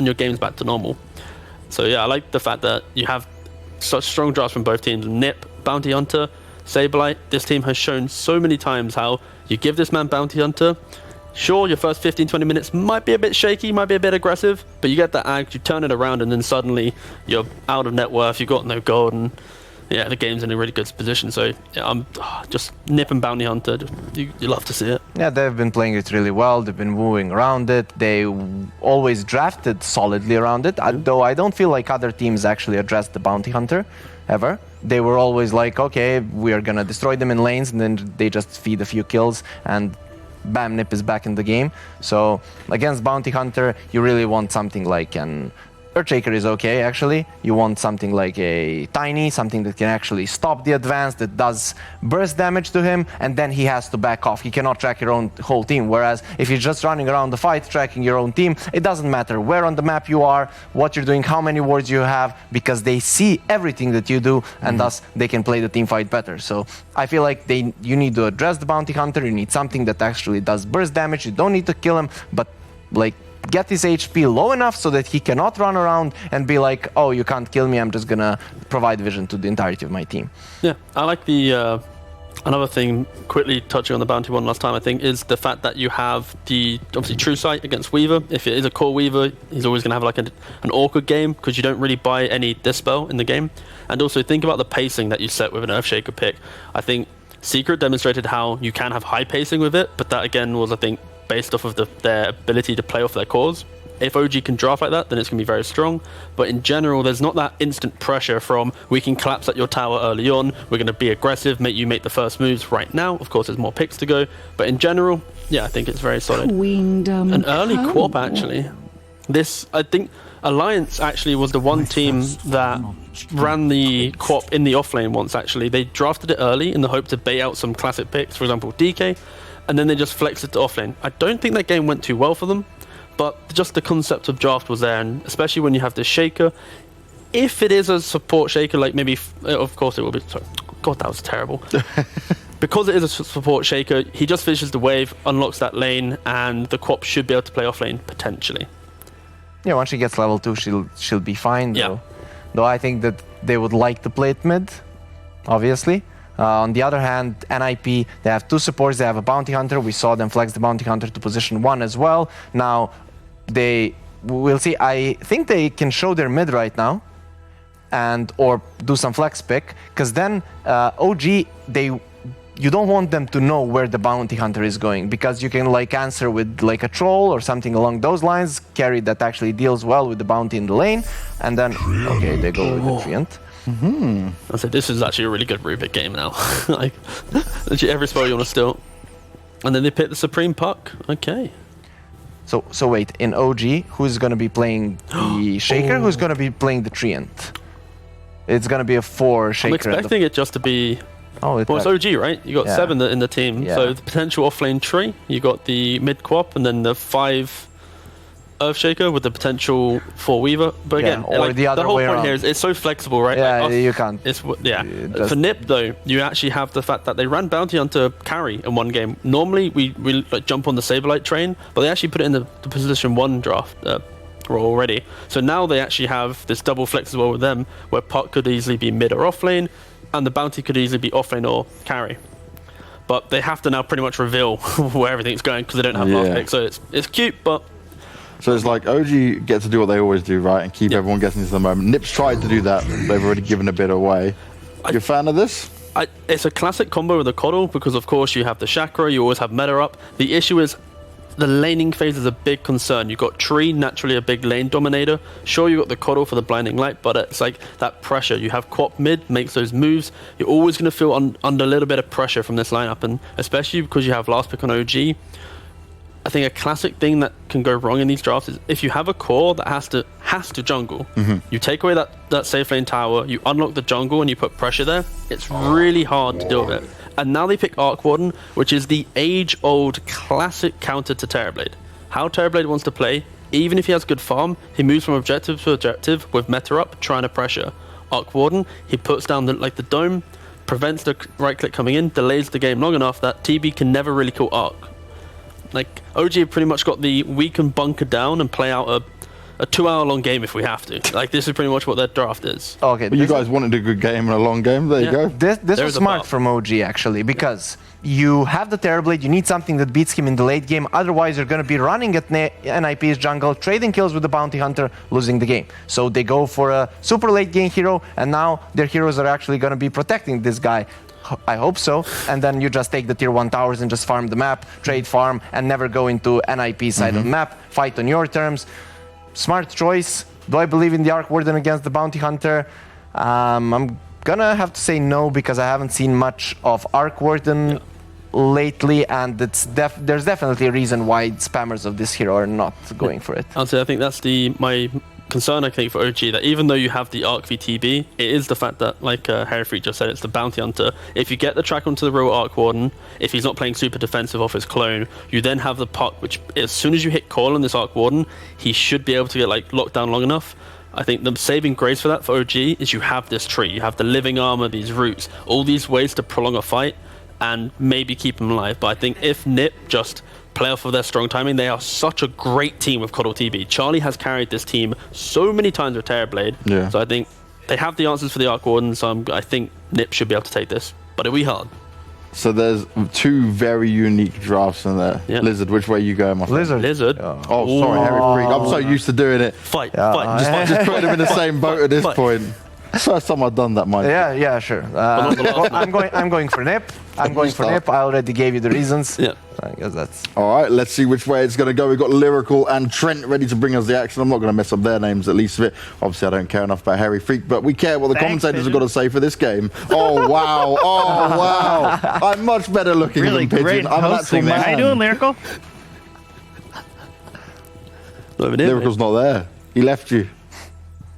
and your game's back to normal. So yeah, I like the fact that you have such strong drafts from both teams. NiP, Bounty Hunter, Saberlight. This team has shown so many times how you give this man Bounty Hunter. Sure, your first 15-20 minutes might be a bit shaky, might be a bit aggressive, but you get that ag, you turn it around, and then suddenly you're out of net worth, you've got no gold, and yeah, the game's in a really good position. So yeah, I'm just NiP and Bounty Hunter. You love to see it. Yeah, they've been playing it really well. They've been moving around it. They always drafted solidly around it. Though I don't feel like other teams actually addressed the Bounty Hunter ever. They were always like, okay, we are gonna destroy them in lanes, and then they just feed a few kills, and bam, NiP is back in the game. So against Bounty Hunter, you really want something like an Earthshaker is okay, actually. You want something like a Tiny, something that can actually stop the advance, that does burst damage to him, and then he has to back off. He cannot track your own whole team. Whereas if you're just running around the fight, tracking your own team, it doesn't matter where on the map you are, what you're doing, how many wards you have, because they see everything that you do, and thus they can play the team fight better. So I feel like you need to address the Bounty Hunter. You need something that actually does burst damage. You don't need to kill him, but like get his HP low enough so that he cannot run around and be like, oh, you can't kill me, I'm just gonna provide vision to the entirety of my team. Yeah, I like the another thing, quickly touching on the Bounty one last time, I think, is the fact that you have the obviously True Sight against Weaver. If it is a core Weaver, he's always gonna have like an awkward game because you don't really buy any Dispel in the game. And also think about the pacing that you set with an Earthshaker pick. I think Secret demonstrated how you can have high pacing with it, but that again was, I think, based off of their ability to play off their cores. If OG can draft like that, then it's going to be very strong. But in general, there's not that instant pressure from, we can collapse at your tower early on, we're going to be aggressive, make you make the first moves right now. Of course, there's more picks to go. But in general, yeah, I think it's very solid. An early Quap, actually. This, I think, Alliance actually was the one team that ran the Quap in the offlane once, actually. They drafted it early in the hope to bait out some classic picks, for example, DK. And then they just flexed it to offlane. I don't think that game went too well for them, but just the concept of draft was there, and especially when you have this Shaker. If it is a support Shaker, like maybe, of course it will be, sorry, God, that was terrible. Because it is a support Shaker, he just finishes the wave, unlocks that lane, and the Quap should be able to play offlane, potentially. Yeah, once she gets level 2, she'll be fine, though. Yeah. Though I think that they would like to play it mid, obviously. On the other hand, NiP, they have 2 supports, they have a Bounty Hunter. We saw them flex the Bounty Hunter to position 1 as well. Now, we'll see. I think they can show their mid right now, or do some flex pick, because then OG, you don't want them to know where the Bounty Hunter is going, because you can like answer with like a troll or something along those lines, carry that actually deals well with the bounty in the lane, and then, okay, they go with the Treant. I said this is actually a really good Rubik game now. Like, literally every spell you want to steal. And then they pick the Supreme Puck. Okay. So wait, in OG, who's going to be playing the Shaker? Who's going to be playing the Treant? It's going to be a 4 Shaker. I'm expecting it just to be... Oh, it's OG, right? You got 7 in the team. Yeah. So the potential offlane tree, you got the mid Quap, and then the 5 Earthshaker with the potential 4 Weaver. But again, or like, the other whole way point around. here is it's so flexible, right? Yeah, like you can't. For NiP though, you actually have the fact that they ran Bounty Hunter carry in one game. Normally we like jump on the Saberlight train, but they actually put it in the position 1 draft role already. So now they actually have this double flex as well with them, where Puck could easily be mid or offlane, and the Bounty could easily be offlane or carry. But they have to now pretty much reveal where everything's going because they don't have last pick. So it's cute, but... So it's like OG get to do what they always do, right, and keep everyone guessing to the moment. NiP's tried to do that, they've already given a bit away. You a fan of this? It's a classic combo with the Coddle because, of course, you have the Chakra, you always have meta up. The issue is the laning phase is a big concern. You've got Tree, naturally a big lane dominator. Sure, you've got the Coddle for the blinding light, but it's like that pressure. You have Quap mid, makes those moves. You're always going to feel under a little bit of pressure from this lineup, and especially because you have last pick on OG. I think a classic thing that can go wrong in these drafts is if you have a core that has to jungle, you take away that safe lane tower, you unlock the jungle and you put pressure there, it's really hard to deal with it. And now they pick Arc Warden, which is the age-old classic counter to Terrorblade. How Terrorblade wants to play, even if he has good farm, he moves from objective to objective with meta up, trying to pressure. Arc Warden, he puts down the dome, prevents the right click coming in, delays the game long enough that TB can never really kill Arc. Like, OG have pretty much got the we can bunker down and play out a 2-hour-long game if we have to. Like, this is pretty much what their draft is. Okay, But you guys wanted a good game and a long game. There you go. This There's was a smart bar. from OG, actually, because you have the Terrorblade, you need something that beats him in the late game, otherwise you're going to be running at NiP's jungle, trading kills with the Bounty Hunter, losing the game. So they go for a super late game hero, and now their heroes are actually going to be protecting this guy. I hope so. And then you just take the tier 1 towers and just farm the map, trade farm, and never go into NiP side of the map, fight on your terms. Smart choice. Do I believe in the Arc Warden against the Bounty Hunter? I'm gonna have to say no, because I haven't seen much of Arc Warden lately, and it's there's definitely a reason why spammers of this hero are not going for it. I'll say I think that's my concern, I think, for OG, that even though you have the Arc VTB, it is the fact that, like Harry Freak just said, it's the Bounty Hunter. If you get the track onto the real Arc Warden, if he's not playing super defensive off his clone, you then have the puck, which as soon as you hit call on this Arc Warden, he should be able to get like locked down long enough. I think the saving grace for that for OG is you have this tree, you have the living armor, these roots, all these ways to prolong a fight and maybe keep him alive. But I think if NiP just play off of their strong timing, they are such a great team with Coddle TB. Charlie has carried this team so many times with Terrorblade. Yeah. So I think they have the answers for the Arc Warden, so I think NiP should be able to take this. But it'll be hard. So there's two very unique drafts in there. Yeah. Lizard, which way you going, my friend? Lizard. Oh, sorry, Harry Freak. I'm so used to doing it. Fight. Just putting him in the same boat at this point. First time I've done that, Mike. Yeah, sure. I'm going for NiP. I'm going for NiP. I already gave you the reasons. Yeah. I guess that's... All right, let's see which way it's going to go. We've got Lyrical and Trent ready to bring us the action. I'm not going to mess up their names, at least a bit. Obviously, I don't care enough about Harry Freak, but we care what the commentators have got to say for this game. Oh, wow. Oh, wow. I'm much better looking Really than Pigeon. great I'm an actual hosting there. man. How you doing, Lyrical? Lyrical's not there. He left you.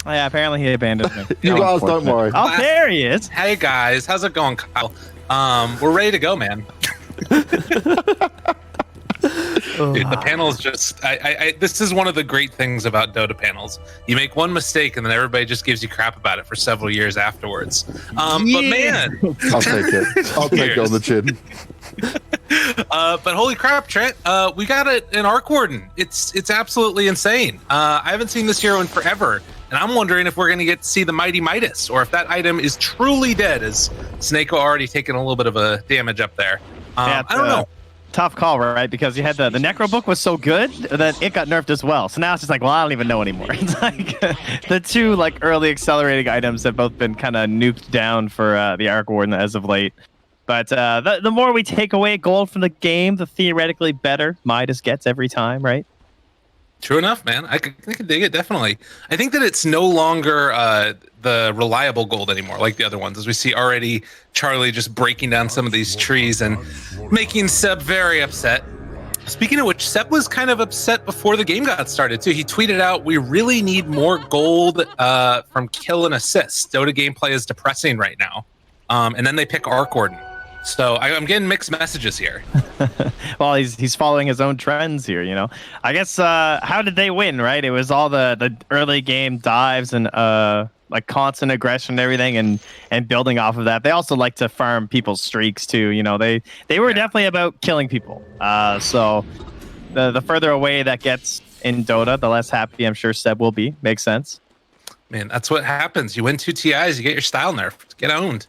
Oh, yeah, apparently he abandoned me. You guys, don't worry. Oh, there he is. Hey guys, how's it going, Kyle? We're ready to go, man. Dude, the panels just this is one of the great things about Dota panels. You make one mistake and then everybody just gives you crap about it for several years afterwards. But man, I'll take it. I'll take it on the chin. but holy crap, Trent, we got an Arc Warden. It's absolutely insane. I haven't seen this hero in forever, and I'm wondering if we're going to get to see the Mighty Midas, or if that item is truly dead, as Snako already taken a little bit of a damage up there. I don't know. Tough call, right? Because you had the Necro book was so good that it got nerfed as well. So now it's just like, well, I don't even know anymore. It's like the two like early accelerating items have both been kind of nuked down for the Arc Warden as of late. But the more we take away gold from the game, the theoretically better Midas gets every time, right? True enough, man. I could dig it, definitely. I think that it's no longer the reliable gold anymore, like the other ones, as we see already Charlie just breaking down some of these trees and making Seb very upset. Speaking of which, Seb was kind of upset before the game got started, too. He tweeted out, "We really need more gold from kill and assist. Dota gameplay is depressing right now." And then they pick Arc Warden. So I'm getting mixed messages here. Well, he's following his own trends here, you know. I guess how did they win, right? It was all the early game dives and like constant aggression and everything, and building off of that. They also like to farm people's streaks too. You know, they were definitely about killing people. So the further away that gets in Dota, the less happy I'm sure Seb will be. Makes sense. Man, that's what happens. You win 2 TIs, you get your style nerfed. Get owned.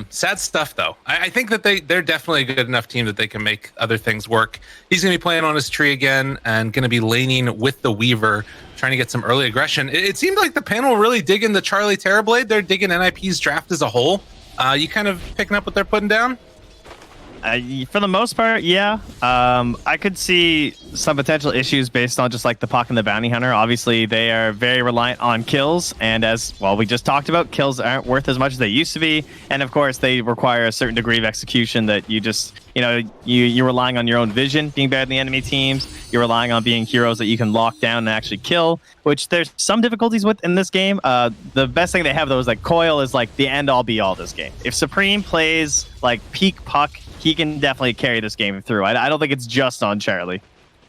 Sad stuff, though. I think that they're definitely a good enough team that they can make other things work. He's going to be playing on his tree again and going to be laning with the Weaver, trying to get some early aggression. It seemed like the panel really digging the Charlie Terrorblade. They're digging NiP's draft as a whole. You kind of picking up what they're putting down? For the most part, yeah. I could see some potential issues based on just like the Puck and the Bounty Hunter. Obviously, they are very reliant on kills, and as well, we just talked about, kills aren't worth as much as they used to be, and of course, they require a certain degree of execution that you just, you know, you're relying on your own vision, being better than the enemy teams. You're relying on being heroes that you can lock down and actually kill, which there's some difficulties with in this game. The best thing they have though is like Coil is like the end all be all this game. If Supreme plays like peak Puck, he can definitely carry this game through. I don't think it's just on Charlie.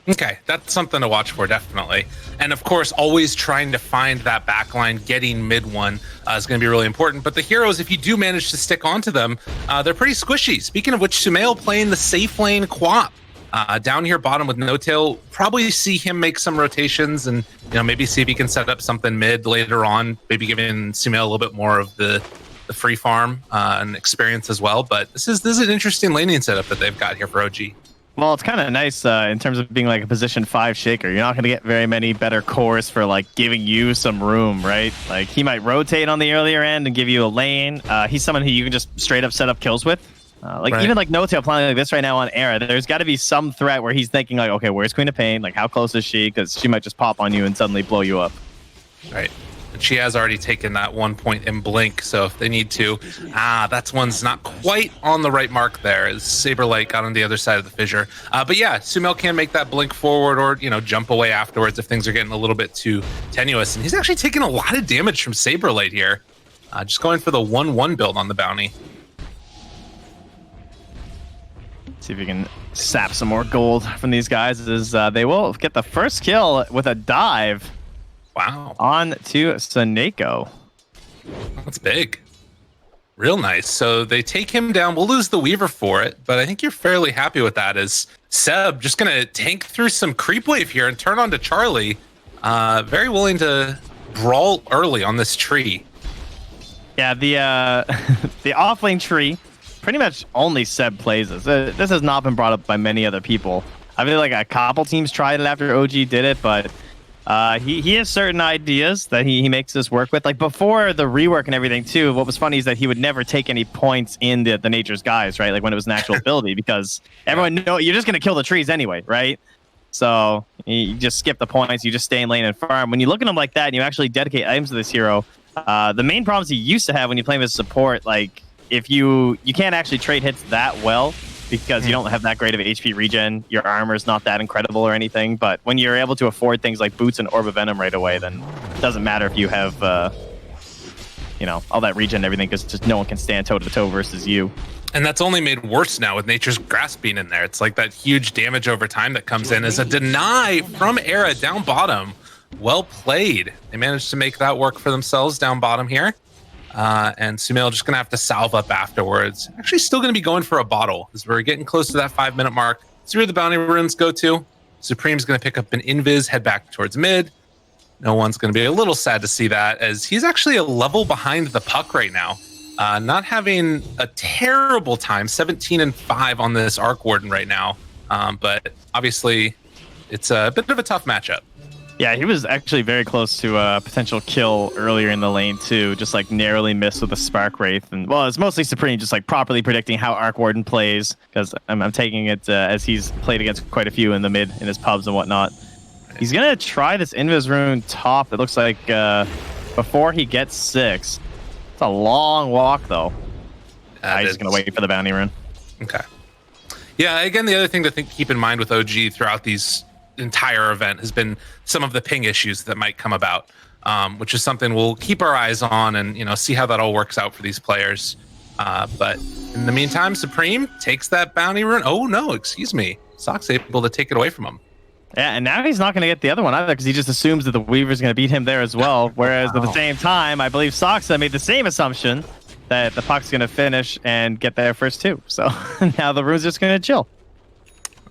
Okay, that's something to watch for, definitely. And of course, always trying to find that backline, getting mid one is going to be really important. But the heroes, if you do manage to stick onto them, they're pretty squishy. Speaking of which, Sumail playing the safe lane Quap. Down here bottom with No Tail, probably see him make some rotations and maybe see if he can set up something mid later on, maybe giving Sumail a little bit more of the free farm and experience as well. But this is an interesting laning setup that they've got here for OG. Well, it's kind of nice in terms of being like a position 5 shaker. You're not going to get very many better cores for like giving you some room, right? Like he might rotate on the earlier end and give you a lane. He's someone who you can just straight up set up kills with. Right. Even like No Tail playing like this right now on Era, there's got to be some threat where he's thinking like, okay, where's Queen of Pain? Like how close is she? Because she might just pop on you and suddenly blow you up. Right. And she has already taken that 1 point in Blink, so if they need to, that's one's not quite on the right mark there as Saberlight got on the other side of the fissure. But yeah, Sumail can make that blink forward or, jump away afterwards if things are getting a little bit too tenuous. And he's actually taking a lot of damage from Saberlight here. Just going for the 1-1 build on the bounty. See if we can sap some more gold from these guys as they will get the first kill with a dive. Wow. On to Saneko. That's big. Real nice. So they take him down. We'll lose the Weaver for it, but I think you're fairly happy with that as Seb just going to tank through some creep wave here and turn on to Charlie. Very willing to brawl early on this tree. Yeah, the offlane tree, pretty much only Seb plays this. This has not been brought up by many other people. I feel like a couple teams tried it after OG did it, but he has certain ideas that he makes this work with. Like before the rework and everything too, what was funny is that he would never take any points in the Nature's Guise, right? Like when it was an actual ability, because everyone knows you're just going to kill the trees anyway, right? So you just skip the points, you just stay in lane and farm. When you look at him like that and you actually dedicate items to this hero, the main problems he used to have when you play him as support, like if you can't actually trade hits that well because you don't have that great of HP regen, your armor is not that incredible or anything, but when you're able to afford things like boots and Orb of Venom right away, then it doesn't matter if you have all that regen and everything, because just no one can stand toe-to-toe versus you. And that's only made worse now with Nature's Grasp being in there. It's like that huge damage over time that comes in as a deny from Era down bottom. Well played. They managed to make that work for themselves down bottom here. And Sumail just going to have to salve up afterwards. Actually still going to be going for a bottle as we're getting close to that 5-minute mark. See where the bounty runes go to. Supreme's going to pick up an invis, head back towards mid. No one's going to be a little sad to see that as he's actually a level behind the puck right now. Not having a terrible time, 17-5 on this Arc Warden right now. But obviously it's a bit of a tough matchup. Yeah, he was actually very close to a potential kill earlier in the lane too, just like narrowly missed with the Spark Wraith. And well, it's mostly Supreme just like properly predicting how Arc Warden plays, because I'm taking it as he's played against quite a few in the mid in his pubs and whatnot. He's gonna try this Invis rune top. It looks like before he gets 6. It's a long walk though. He's just gonna wait for the bounty rune. Okay. Yeah, again, the other thing to keep in mind with OG throughout these entire event has been some of the ping issues that might come about, which is something we'll keep our eyes on and see how that all works out for these players. But in the meantime, Supreme takes that bounty rune. Oh no, excuse me. Sock's able to take it away from him. Yeah, and now he's not going to get the other one either because he just assumes that the Weaver's going to beat him there as well. Whereas at the same time, I believe Soxa made the same assumption that the puck's going to finish and get there first too. So now the rune's just going to chill.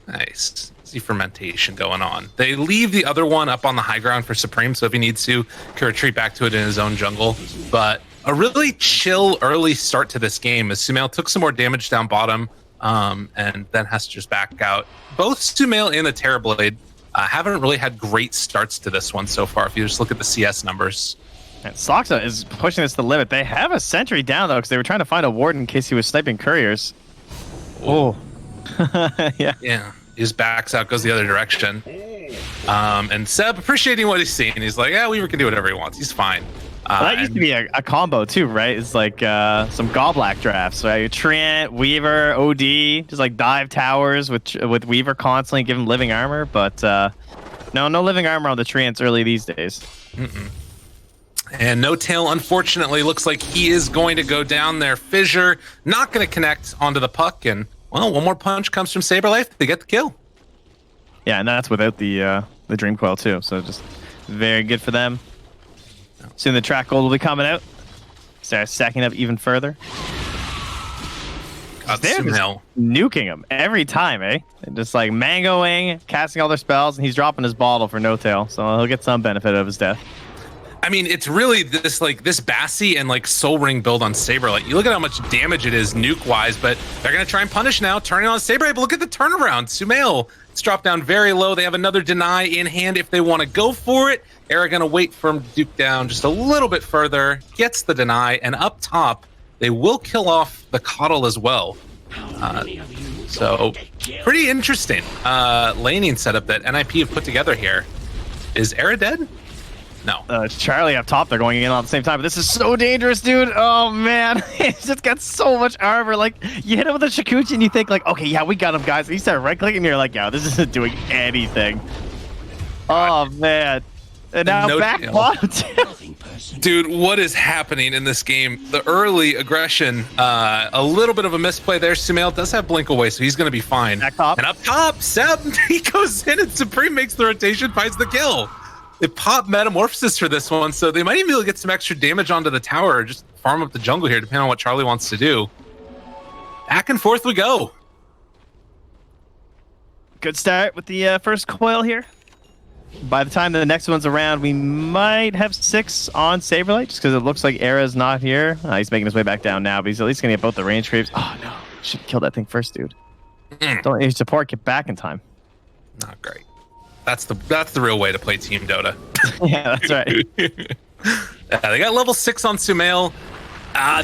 Nice. See fermentation going on. They leave the other one up on the high ground for Supreme, so if he needs to, can retreat back to it in his own jungle. But a really chill early start to this game as Sumail took some more damage down bottom and then has to just back out. Both Sumail and the Terrorblade haven't really had great starts to this one so far, if you just look at the CS numbers. And Soxa is pushing this to the limit. They have a sentry down, though, because they were trying to find a ward in case he was sniping couriers. Oh. Yeah. Yeah. He just backs out, goes the other direction. And Seb, appreciating what he's seeing, he's like, yeah, Weaver can do whatever he wants. He's fine. Well, that used to be a combo, too, right? It's like some Goblack drafts, right? Treant, Weaver, OD, just like dive towers with Weaver constantly, give him living armor. But no living armor on the Treants early these days. Mm-mm. And No Tail, unfortunately, looks like he is going to go down there. Fissure, not going to connect onto the puck. And, well, one more punch comes from Saberlight. They get the kill. Yeah, and that's without the Dream Coil, too. So just very good for them. Soon the track gold will be coming out. Start stacking up even further. They're just Sumail. nuking him every time, eh? Just like mangoing, casting all their spells, and he's dropping his bottle for no tail, so he'll get some benefit of his death. I mean, it's really this Bassi and like Soul Ring build on Saberlight. You look at how much damage it is nuke-wise, but they're gonna try and punish now, turning on Saberlight. But look at the turnaround. Sumail, it's dropped down very low. They have another deny in hand if they want to go for it. Era gonna wait for him to duke down just a little bit further, gets the deny, and up top, they will kill off the Coddle as well. So pretty interesting laning setup that NiP have put together here. Is Era dead? No. Charlie up top, they're going in all at the same time. But this is so dangerous, dude. Oh, man. He's just got so much armor. Like, you hit him with a Shikuchi and you think, like, okay, yeah, we got him, guys. And you start right-clicking and you're like, yeah, this isn't doing anything. Oh, man. And now back bottom. Dude, what is happening in this game? The early aggression, a little bit of a misplay there. Sumail does have blink away, so he's going to be fine. Back top. And up top, Seb, he goes in and Supreme makes the rotation, finds the kill. They pop Metamorphosis for this one, so they might even be able to get some extra damage onto the tower or just farm up the jungle here, depending on what Charlie wants to do. Back and forth we go. Good start with the first coil here. By the time the next one's around, we might have 6 on Saberlight, just because it looks like Era's not here. He's making his way back down now, but he's at least going to get both the range creeps. Oh, no. Should have killed that thing first, dude. Don't need support, get back in time. Not great. That's the real way to play Team Dota. Yeah, that's right. They got level 6 on Sumail.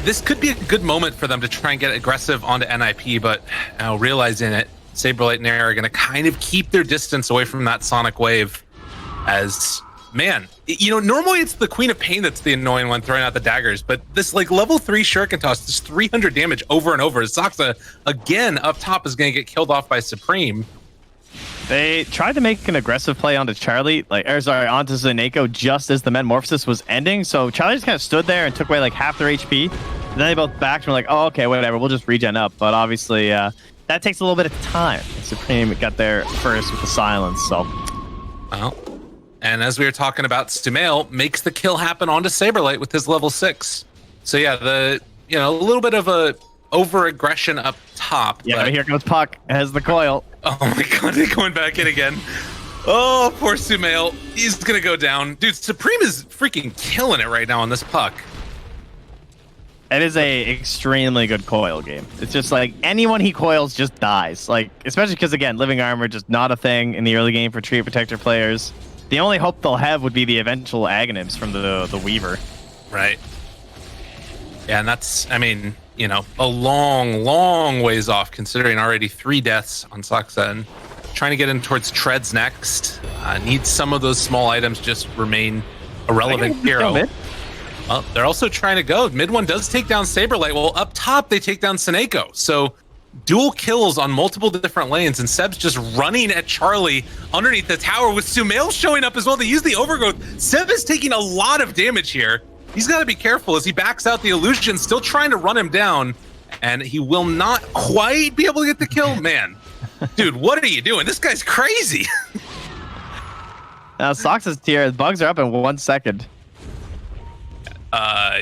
This could be a good moment for them to try and get aggressive onto NiP, but now realizing it, Saberlight and Era are going to kind of keep their distance away from that Sonic Wave. As, man, you know, normally it's the Queen of Pain that's the annoying one throwing out the daggers, but this like level 3 Shuriken Toss, this 300 damage over and over. Soxa, again, up top is going to get killed off by Supreme. They tried to make an aggressive play onto Charlie, onto Zaneko just as the Metamorphosis was ending. So Charlie just kind of stood there and took away like half their HP. And then they both backed and were like, oh, okay, whatever, we'll just regen up. But obviously, that takes a little bit of time. Supreme got there first with the silence, so. Well, and as we were talking about, Sumail makes the kill happen onto Saberlight with his level 6. So yeah, a little bit of a over-aggression up top. Yeah, but here comes Puck as the coil. Oh my god, they're going back in again. Oh, poor Sumail. He's gonna go down. Dude, Supreme is freaking killing it right now on this Puck. It is a extremely good coil game. It's just like anyone he coils just dies. Like, especially because, again, living armor just not a thing in the early game for Tree Protector players. The only hope they'll have would be the eventual Aghanims from the Weaver. Right. Yeah, and that's, I mean, you know, a long ways off, considering already 3 deaths on Soxa, and trying to get in towards Treads next. Needs some of those small items just remain a relevant hero. Well, they're also trying to go. Mid one does take down Saberlight. Well, up top, they take down Saneko. So dual kills on multiple different lanes, and Seb's just running at Charlie underneath the tower with Sumail showing up as well. They use the overgrowth. Seb is taking a lot of damage here. He's got to be careful as he backs out the illusion, still trying to run him down, and he will not quite be able to get the kill. Man, dude, what are you doing? This guy's crazy. Now, Soxa's tier, the bugs are up in 1 second.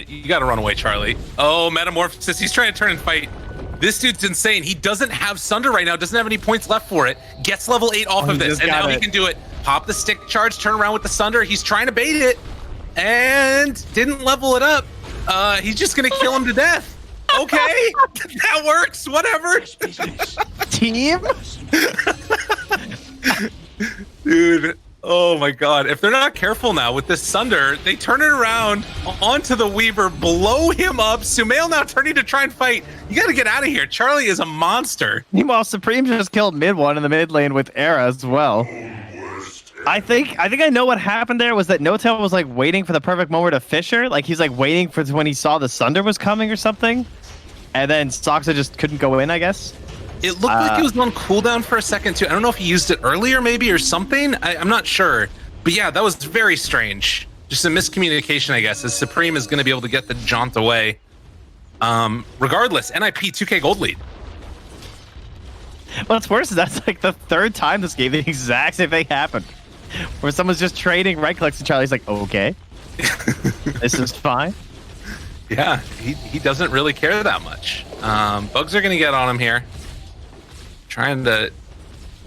You got to run away, Charlie. Oh, Metamorphosis. He's trying to turn and fight. This dude's insane. He doesn't have Sunder right now. Doesn't have any points left for it. Gets level 8 off of this. And now he can do it. Pop the stick charge, turn around with the Sunder. He's trying to bait it. And didn't level it up. He's just going to kill him to death. Okay. That works. Whatever. Team? Dude. Oh my god. If they're not careful now with this Sunder, they turn it around onto the Weaver, blow him up. Sumail now turning to try and fight. You gotta get out of here. Charlie is a monster. Meanwhile, Supreme just killed mid one in the mid lane with Era as well. I think I know what happened there was that No-Tail was like waiting for the perfect moment to Fisher. Like he's like waiting for when he saw the Sunder was coming or something. And then Soxa just couldn't go in, I guess. It looked like it was on cooldown for a second too. I don't know if he used it earlier maybe or something. I'm not sure. But yeah, that was very strange. Just a miscommunication, I guess, as Supreme is going to be able to get the jaunt away. Regardless, NiP 2K gold lead. What's worse is that's like the 3rd time this game the exact same thing happened. Where someone's just trading right clicks and Charlie's like, okay. This is fine. Yeah, he doesn't really care that much. Bugs are going to get on him here. Trying to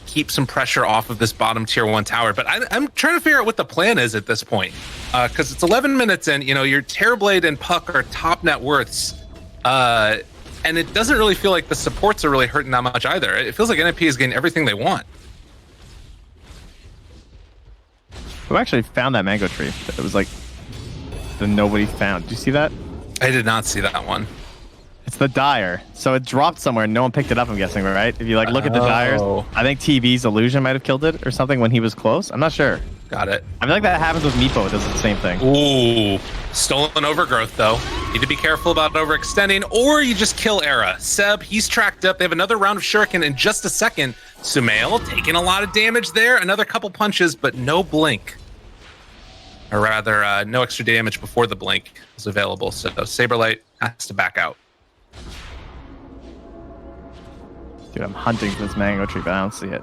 keep some pressure off of this bottom tier 1 tower. But I'm trying to figure out what the plan is at this point. Because it's 11 minutes in, your Terrorblade and Puck are top net worths. And it doesn't really feel like the supports are really hurting that much either. It feels like NiP is getting everything they want. Who actually found that mango tree? It was like the nobody found. Did you see that? I did not see that one. It's the Dire. So it dropped somewhere and no one picked it up, I'm guessing, right? If you look at the Dires, I think TV's illusion might have killed it or something when he was close. I'm not sure. Got it. I feel like that happens with Meepo. It does the same thing. Ooh, stolen overgrowth though. Need to be careful about overextending, or you just kill Era. Seb, he's tracked up. They have another round of Shuriken in just a second. Sumail taking a lot of damage there. Another couple punches, but no blink. Or rather, no extra damage before the blink is available. So Saberlight has to back out. Dude, I'm hunting for this mango tree, but I don't see it.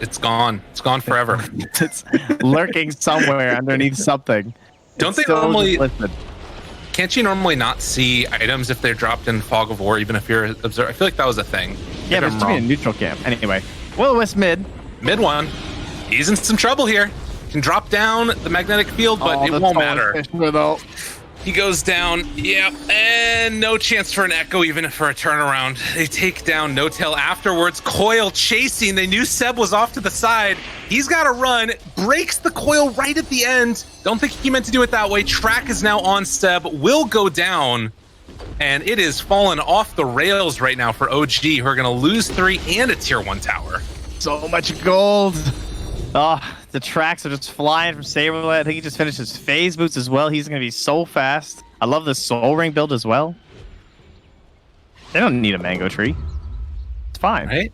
It's gone. It's gone forever. It's lurking somewhere underneath something. Don't they normally? Can't you normally not see items if they're dropped in Fog of War, even if you're observer? I feel like that was a thing. Yeah, there's to be a neutral camp. Anyway, Will-O-Wisp mid. Mid one. He's in some trouble here. Can drop down the magnetic field, but it won't matter. He goes down. Yep, and no chance for an echo, even for a turnaround. They take down No Tail afterwards. Coil chasing. They knew Seb was off to the side. He's got to run. Breaks the coil right at the end. Don't think he meant to do it that way. Track is now on Seb. Will go down. And it is fallen off the rails right now for OG, who are going to lose 3 and a tier 1 tower. So much gold. Oh, the tracks are just flying from Saberlight. I think he just finished his phase boots as well. He's going to be so fast. I love the Soul Ring build as well. They don't need a mango tree. It's fine. Right?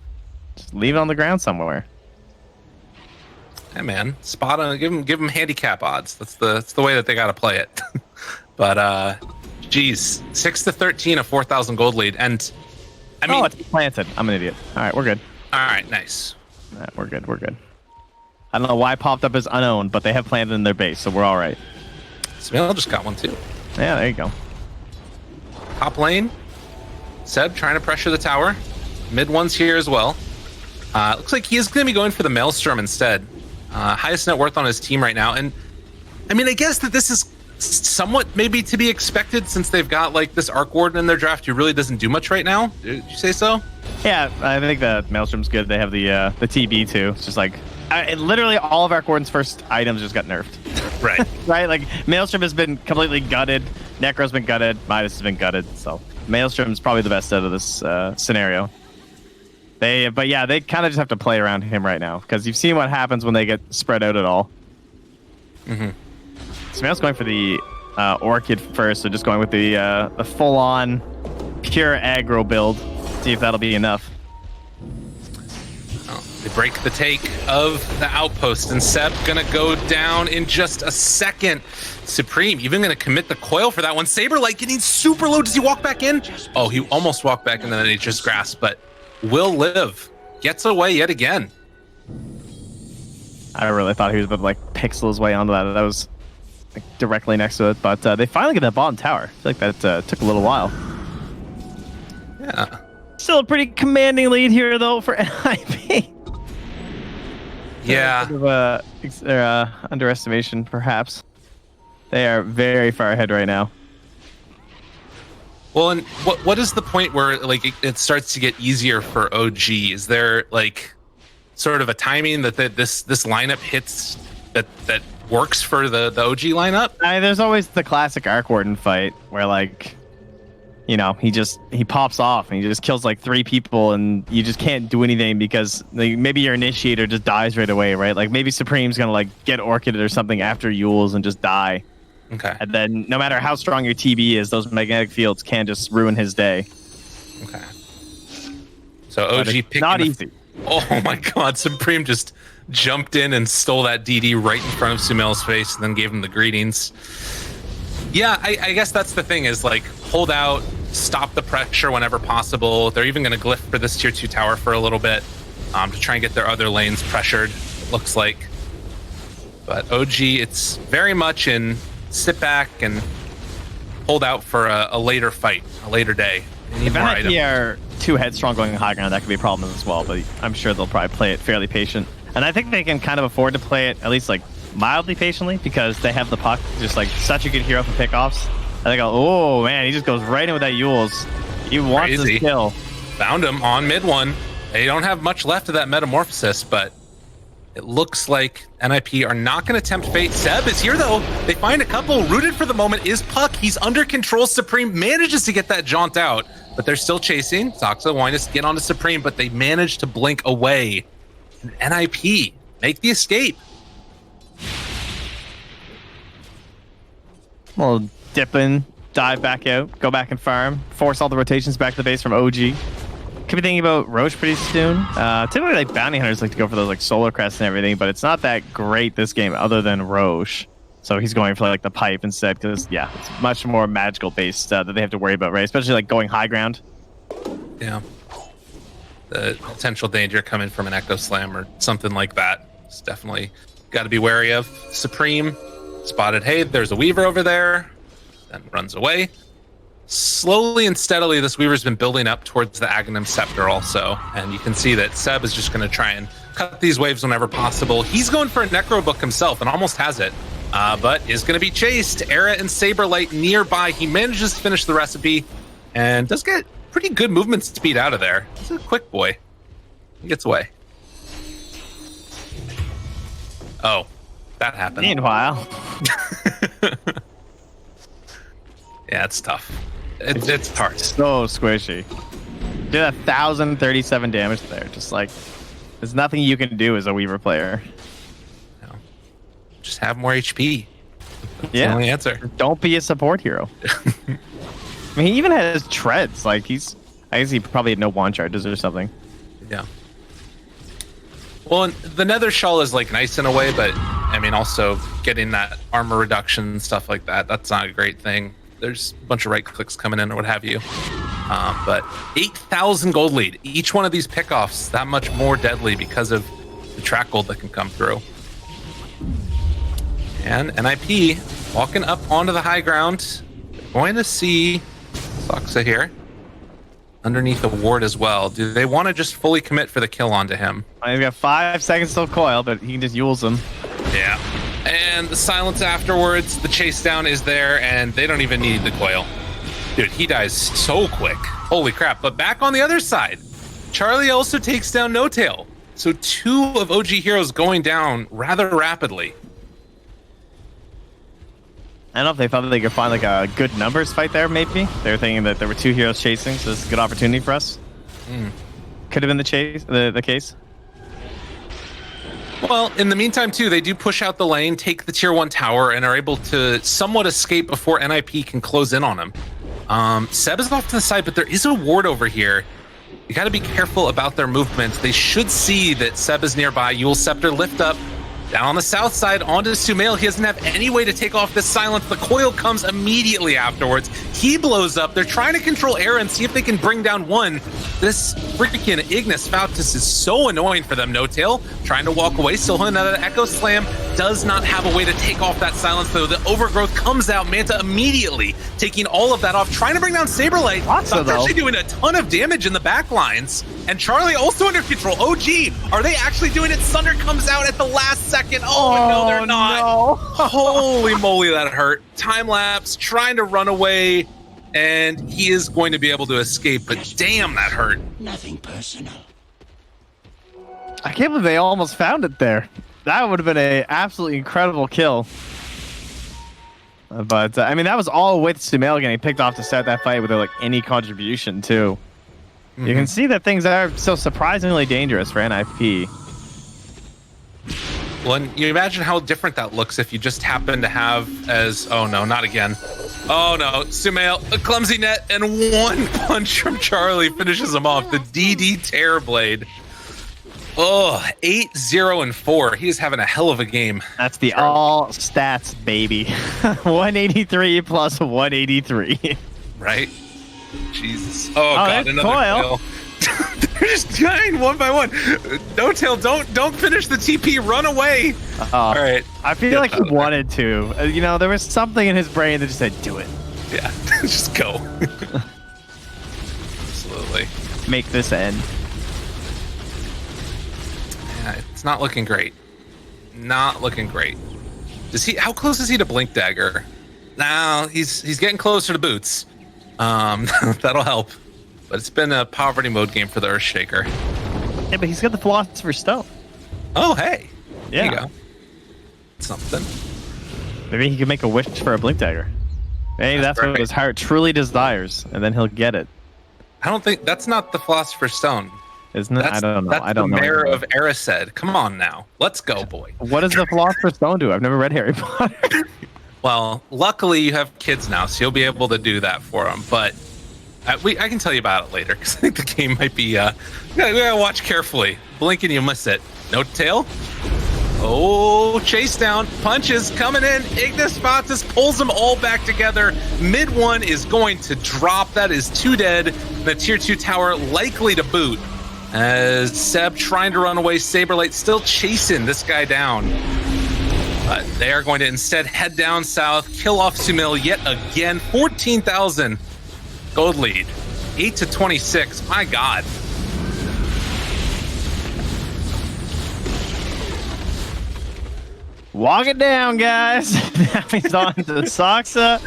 Just leave it on the ground somewhere. Hey man, spot on. Give him handicap odds. That's the way that they got to play it. But geez, 6-13, a 4,000 gold lead, and I mean, it's planted. I'm an idiot. All right, we're good. All right, nice. All right, we're good. We're good. I don't know why it popped up as unowned, but they have planted in their base, so we're all right. Smell just got one too. Yeah, there you go. Top lane, Seb trying to pressure the tower. Mid one's here as well. Looks like he is going to be going for the Maelstrom instead. Highest net worth on his team right now. And I mean, I guess that this is somewhat maybe to be expected since they've got like this Arc Warden in their draft who really doesn't do much right now. Did you say so? Yeah, I think the Maelstrom's good. They have the TB too. It's just like literally all of Arc Warden's first items just got nerfed. Right. Right? Like Maelstrom has been completely gutted. Necro's been gutted. Midas has been gutted. So Maelstrom's probably the best out of this scenario. But yeah, they kind of just have to play around him right now because you've seen what happens when they get spread out at all. Mm-hmm. Smail's going for the Orchid first, so just going with the full-on pure aggro build. See if that'll be enough. Oh, they break the take of the outpost, and Seb gonna go down in just a second. Supreme even gonna commit the coil for that one. Saberlight getting super low. Does he walk back in? Oh, he almost walked back in, and then he just grasped, but will live. Gets away yet again. I really thought he was about to like pixel his way onto that. That was like directly next to it, but they finally get that bottom tower. I feel like that took a little while. Yeah. Still a pretty commanding lead here, though, for NiP. Yeah. A bit of underestimation, perhaps. They are very far ahead right now. Well, and what is the point where like it starts to get easier for OG? Is there like sort of a timing that this lineup hits that works for the OG lineup? There's always the classic Arc Warden fight where like, you know, he pops off and he just kills like 3 people and you just can't do anything because like, maybe your initiator just dies right away, right? Like maybe Supreme's gonna like get Orchided or something after Yule's and just die. Okay. And then no matter how strong your TB is, those magnetic fields can just ruin his day. Okay. So OG picked not easy. Oh my God! Supreme just jumped in and stole that DD right in front of Sumail's face, and then gave him the greetings. Yeah, I guess that's the thing is like hold out, stop the pressure whenever possible. They're even going to glyph for this tier 2 tower for a little bit to try and get their other lanes pressured. It looks like, but OG, it's very much in sit back and hold out for a later fight, a later day. They need If more NiP items. are too headstrong going high ground, that could be a problem as well, but I'm sure they'll probably play it fairly patient. And I think they can kind of afford to play it at least like mildly patiently because they have the puck, just like such a good hero for pickoffs. And they go, oh man, he just goes right in with that Yules. He wants Crazy. this kill. Found him on mid one. They don't have much left of that metamorphosis, but it looks like NiP are not going to tempt fate. Seb is here though. They find a couple. Rooted for the moment is Puck. He's under control. Supreme manages to get that jaunt out, but they're still chasing. Soxa wanting to get onto Supreme, but they manage to blink away. And NiP make the escape. Well, dip in, dive back out, go back and farm, force all the rotations back to the base from OG. Could be thinking about Roche pretty soon. Typically, like bounty hunters like to go for those like solar crests and everything, but it's not that great this game other than Roche. So he's going for like the pipe instead because yeah, it's much more magical based that they have to worry about, right? Especially like going high ground. Yeah. The potential danger coming from an Echo Slam or something like that. It's definitely got to be wary of. Supreme spotted, hey, there's a Weaver over there. Then runs away. Slowly and steadily, this Weaver's been building up towards the Aghanim Scepter also. And you can see that Seb is just going to try and cut these waves whenever possible. He's going for a Necro Book himself and almost has it. But is going to be chased. Era and Saberlight nearby. He manages to finish the recipe and does get pretty good movement speed out of there. He's a quick boy. He gets away. Oh, that happened. Meanwhile, Yeah, it's tough. It's hard. so squishy. Did 1,037 damage there. Just like, there's nothing you can do as a Weaver player. No. Just have more HP. That's the Yeah. only answer. Don't be a support hero. I mean, he even has treads. Like I guess he probably had no wand charges or something. Yeah. Well, and the Nether Shell is like nice in a way, but I mean, also getting that armor reduction and stuff like that, that's not a great thing. There's a bunch of right clicks coming in or what have you. But 8,000 gold lead. Each one of these pickoffs that much more deadly because of the track gold that can come through. And NiP walking up onto the high ground. Going to see Soxa here underneath the ward as well. Do they want to just fully commit for the kill onto him? He's got 5 seconds till coil, but he can just Yules them. Yeah. And the silence afterwards, the chase down is there, and they don't even need the coil. Dude, he dies so quick. Holy crap. But back on the other side, Charlie also takes down No Tail. So 2 of OG heroes going down rather rapidly. I don't know if they thought that they could find like a good numbers fight there, maybe. They were thinking that there were 2 heroes chasing, so this is a good opportunity for us. Could have been the case. Well, in the meantime, too, they do push out the lane, take the tier 1 tower, and are able to somewhat escape before NiP can close in on him. Seb is off to the side, but there is a ward over here. You got to be careful about their movements. They should see that Seb is nearby. Yule Scepter lift up. Down on the south side, onto Sumail. He doesn't have any way to take off this silence. The coil comes immediately afterwards. He blows up. They're trying to control Era and see if they can bring down one. This freaking Ignis Fautus is so annoying for them. No Tail trying to walk away. Still holding another Echo Slam. Does not have a way to take off that silence, though. The Overgrowth comes out. Manta immediately taking all of that off. Trying to bring down Saberlight. Awesome, actually doing a ton of damage in the back lines. And Charlie also under control. OG, are they actually doing it? Sunder comes out at the last second. Oh, no, they're not. No. Holy moly, that hurt. Time lapse, trying to run away, and he is going to be able to escape, but damn, that hurt. Nothing personal. I can't believe they almost found it there. That would have been an absolutely incredible kill. But, I mean, that was all with Sumail getting picked off to start that fight without, like, any contribution, too. You can see that things are still surprisingly dangerous for NiP. Well, and you imagine how different that looks if you just happen to have as... Oh, no, not again. Oh, no. Sumail, a clumsy net, and one punch from Charlie finishes him off. The DD Terrorblade. Oh, 8-0-4. He is having a hell of a game. That's the all stats, baby. 183 plus 183. Right? Jesus. Oh, God, there's another coil. kill. You're just dying one by one. No tail, don't finish the TP. Run away. All right. I feel like he wanted to. You know, there was something in his brain that just said, "Do it." Yeah, just go. Absolutely. Make this end. Yeah, it's not looking great. Not looking great. How close is he to Blink Dagger? Now he's getting closer to Boots. That'll help. But it's been a poverty mode game for the Earthshaker. Yeah, but he's got the Philosopher's Stone. Oh, hey. Yeah. There you go. Something. Maybe he could make a wish for a Blink Dagger. Maybe that's what his heart truly desires, and then he'll get it. I don't think that's not the Philosopher's Stone. Isn't it? I don't know. That's I don't know. The Mayor of Erised. Come on now. Let's go, boy. What does the Philosopher's Stone do? I've never read Harry Potter. Well, luckily you have kids now, so you'll be able to do that for them. But I can tell you about it later, because I think the game might be... we gotta watch carefully. Blink and you miss it. No tail. Oh, chase down. Punches coming in. Ignis Fatuus pulls them all back together. Mid one is going to drop. That is 2 dead. The tier 2 tower likely to boot. As Seb trying to run away. Saberlight still chasing this guy down. But they are going to instead head down south, kill off Sumil yet again. 14,000 gold lead. 8-26. My God. Walk it down, guys. Now he's on to Soxa.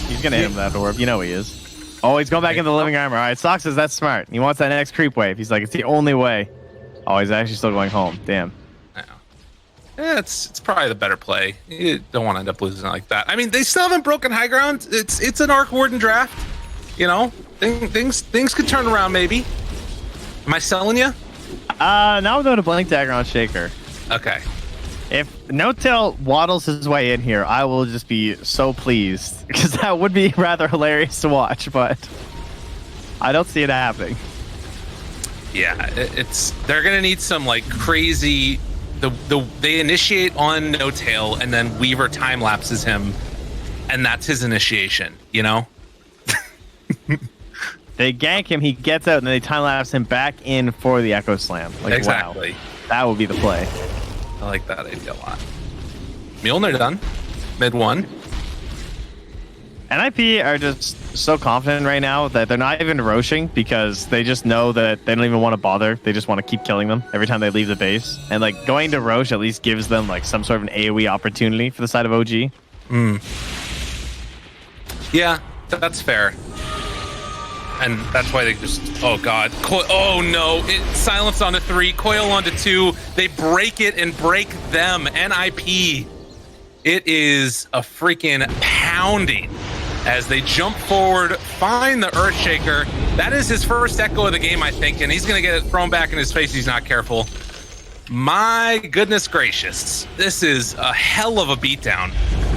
He's going to hit him with that orb. You know he is. Oh, he's going back into the living armor. All right, Soxa's that's smart. He wants that next creep wave. He's like, it's the only way. Oh, he's actually still going home. Damn. Yeah, it's probably the better play. You don't want to end up losing like that. I mean, they still haven't broken high ground. It's an Arc Warden draft. You know, things could turn around maybe. Am I selling you? Now we're going to Blink Dagger on Shaker. Okay. If No Tail waddles his way in here, I will just be so pleased, because that would be rather hilarious to watch, but I don't see it happening. Yeah, they're gonna need some like crazy. They initiate on No Tail, and then Weaver time lapses him, and that's his initiation. You know. They gank him, he gets out, and then they time lapse him back in for the Echo Slam. Like, exactly. Wow, that would be the play. I like that idea a lot. Mjolnir done. Mid one. NiP are just so confident right now that they're not even roshing, because they just know that they don't even want to bother. They just want to keep killing them every time they leave the base. And like going to rosh at least gives them like some sort of an AoE opportunity for the side of OG. Yeah, that's fair. And that's why they just, oh God. Oh no, silence onto 3, coil onto 2. They break it and break them. NiP. It is a freaking pounding as they jump forward, find the Earthshaker. That is his first echo of the game, I think, and he's gonna get it thrown back in his face if he's not careful. My goodness gracious. This is a hell of a beatdown.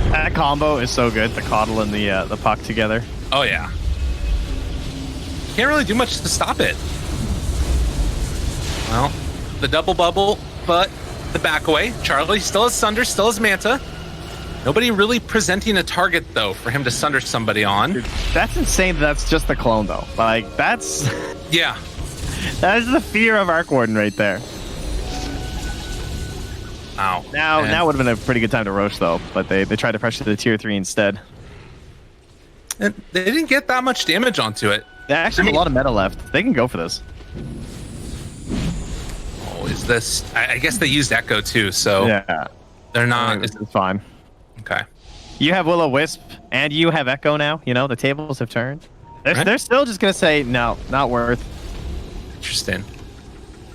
That combo is so good, the Coddle and the puck together. Oh yeah. Can't really do much to stop it. Well, the double bubble, but the back away. Charlie still has Sunder, still has Manta. Nobody really presenting a target, though, for him to Sunder somebody on. Dude, that's insane that's just the clone, though. Like, that's... Yeah. That is the fear of Arc Warden right there. Wow. Now would have been a pretty good time to roast, though, but they tried to pressure the tier 3 instead. And they didn't get that much damage onto it. They actually have a lot of meta left. They can go for this. Oh, is this... I guess they used Echo, too, so... Yeah. They're not... It's fine. Okay. You have Will-O-Wisp, and you have Echo now. You know, the tables have turned. They're still just going to say, no, not worth. Interesting.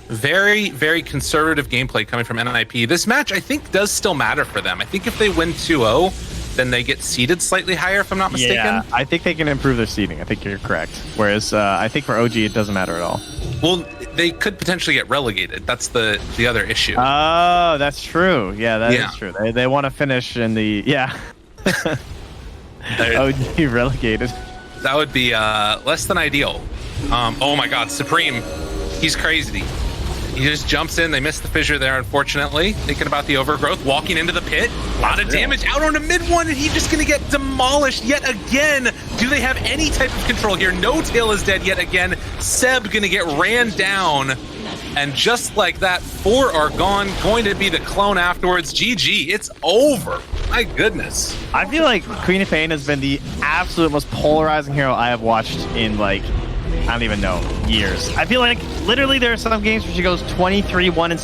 Very, very conservative gameplay coming from NiP. This match, I think, does still matter for them. I think if they win 2-0, then they get seeded slightly higher, if I'm not mistaken. Yeah, I think they can improve their seeding. I think you're correct. Whereas I think for OG, it doesn't matter at all. Well, they could potentially get relegated. That's the other issue. Oh, that's true. Yeah, that is true. They want to finish in the... Yeah. OG relegated. That would be less than ideal. Oh my God, Supreme. He's crazy. He just jumps in. They missed the fissure there, unfortunately. Thinking about the overgrowth, walking into the pit. A lot of damage out on a mid one, and he's just going to get demolished yet again. Do they have any type of control here? No Tail is dead yet again. Seb going to get ran down. And just like that, 4 are gone. Going to be the clone afterwards. GG, it's over. My goodness. I feel like Queen of Pain has been the absolute most polarizing hero I have watched in, like, I don't even know, years. I feel like literally there are some games where she goes 23-1 and